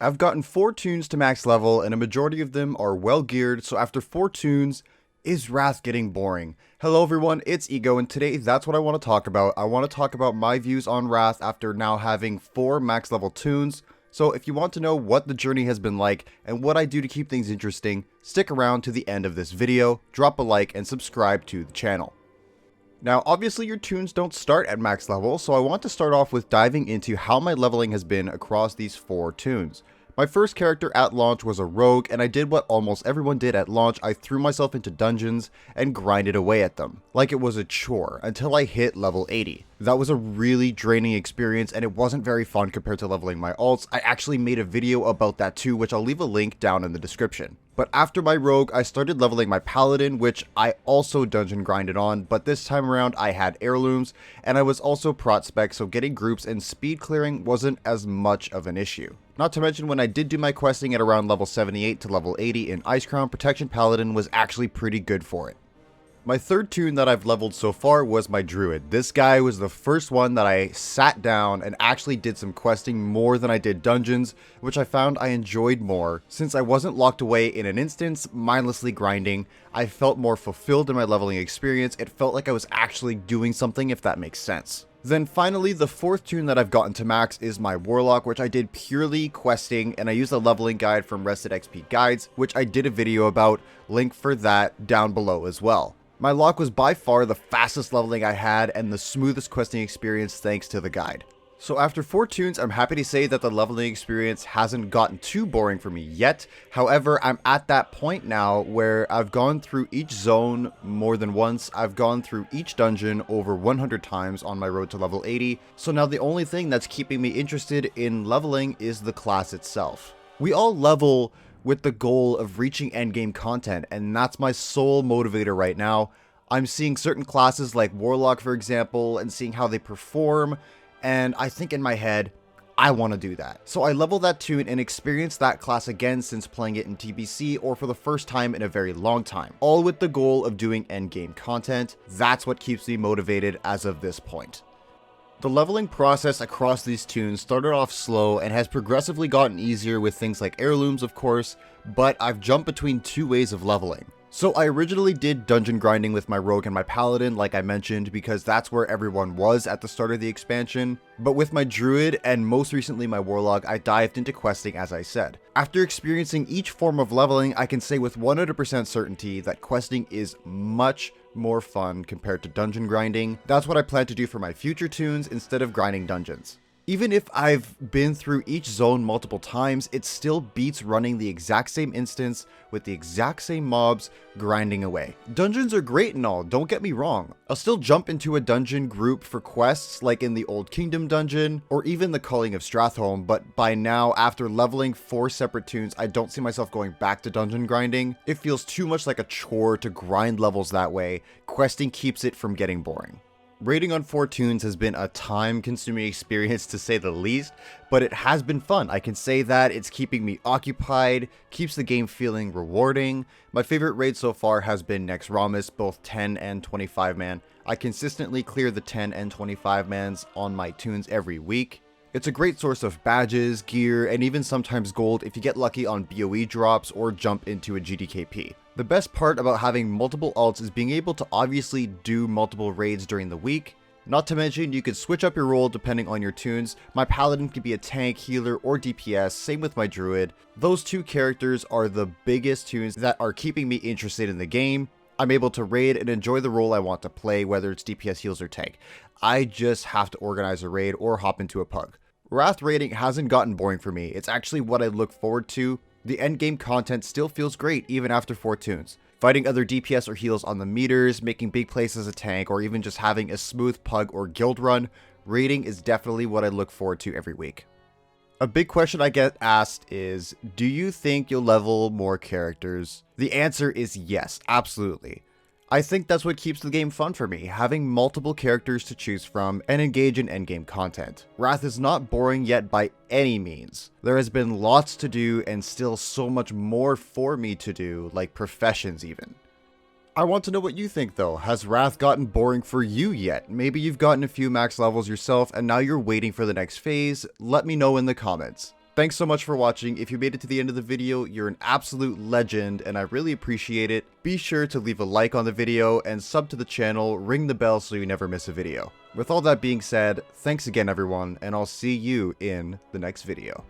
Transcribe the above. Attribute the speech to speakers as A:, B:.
A: I've gotten 4 toons to max level, and a majority of them are well geared, so after 4 toons, is Wrath getting boring? Hello everyone, it's Ego, and today that's what I want to talk about. I want to talk about my views on Wrath after now having 4 max level toons. So if you want to know what the journey has been like, and what I do to keep things interesting, stick around to the end of this video, drop a like, and subscribe to the channel. Now, obviously your toons don't start at max level, so I want to start off with diving into how my leveling has been across these 4 toons. My first character at launch was a rogue, and I did what almost everyone did at launch. I threw myself into dungeons and grinded away at them, like it was a chore, until I hit level 80. That was a really draining experience, and it wasn't very fun compared to leveling my alts. I actually made a video about that too, which I'll leave a link down in the description. But after my rogue, I started leveling my paladin, which I also dungeon grinded on, but this time around I had heirlooms, and I was also prot spec, so getting groups and speed clearing wasn't as much of an issue. Not to mention, when I did do my questing at around level 78 to level 80 in Ice Crown, Protection Paladin was actually pretty good for it. My third toon that I've leveled so far was my druid. This guy was the first one that I sat down and actually did some questing more than I did dungeons, which I found I enjoyed more. Since I wasn't locked away in an instance, mindlessly grinding, I felt more fulfilled in my leveling experience. It felt like I was actually doing something, if that makes sense. Then finally, the fourth toon that I've gotten to max is my Warlock, which I did purely questing, and I used a leveling guide from Rested XP Guides, which I did a video about, link for that down below as well. My lock was by far the fastest leveling I had and the smoothest questing experience thanks to the guide. So after 4 toons, I'm happy to say that the leveling experience hasn't gotten too boring for me yet. However, I'm at that point now where I've gone through each zone more than once. I've gone through each dungeon over 100 times on my road to level 80. So now the only thing that's keeping me interested in leveling is the class itself. We all level with the goal of reaching endgame content, and that's my sole motivator right now. I'm seeing certain classes like Warlock, for example, and seeing how they perform, and I think in my head, I want to do that. So I level that toon and experience that class again since playing it in TBC or for the first time in a very long time, all with the goal of doing endgame content. That's what keeps me motivated as of this point. The leveling process across these toons started off slow and has progressively gotten easier with things like heirlooms, of course, but I've jumped between 2 ways of leveling. So I originally did dungeon grinding with my rogue and my paladin, like I mentioned, because that's where everyone was at the start of the expansion. But with my druid and most recently my warlock, I dived into questing, as I said. After experiencing each form of leveling, I can say with 100% certainty that questing is much more fun compared to dungeon grinding. That's what I plan to do for my future toons instead of grinding dungeons. Even if I've been through each zone multiple times, it still beats running the exact same instance with the exact same mobs grinding away. Dungeons are great and all, don't get me wrong. I'll still jump into a dungeon group for quests like in the Old Kingdom dungeon or even the Culling of Stratholme, but by now, after leveling 4 separate toons, I don't see myself going back to dungeon grinding. It feels too much like a chore to grind levels that way. Questing keeps it from getting boring. Raiding on 4 toons has been a time-consuming experience to say the least, but it has been fun. I can say that it's keeping me occupied, keeps the game feeling rewarding. My favorite raid so far has been Next Ramus, both 10 and 25 man. I consistently clear the 10 and 25 mans on my toons every week. It's a great source of badges, gear, and even sometimes gold if you get lucky on BOE drops or jump into a GDKP. The best part about having multiple alts is being able to obviously do multiple raids during the week. Not to mention, you can switch up your role depending on your toons. My paladin can be a tank, healer, or DPS, same with my druid. Those 2 characters are the biggest toons that are keeping me interested in the game. I'm able to raid and enjoy the role I want to play, whether it's DPS, heals, or tank. I just have to organize a raid or hop into a pug. Wrath raiding hasn't gotten boring for me. It's actually what I look forward to. The endgame content still feels great even after 4 toons. Fighting other DPS or heals on the meters, making big plays as a tank, or even just having a smooth pug or guild run, raiding is definitely what I look forward to every week. A big question I get asked is, do you think you'll level more characters? The answer is yes, absolutely. I think that's what keeps the game fun for me, having multiple characters to choose from and engage in endgame content. Wrath is not boring yet by any means. There has been lots to do and still so much more for me to do, like professions even. I want to know what you think though. Has Wrath gotten boring for you yet? Maybe you've gotten a few max levels yourself and now you're waiting for the next phase. Let me know in the comments. Thanks so much for watching. If you made it to the end of the video, you're an absolute legend, and I really appreciate it. Be sure to leave a like on the video and sub to the channel, ring the bell so you never miss a video. With all that being said, thanks again everyone, and I'll see you in the next video.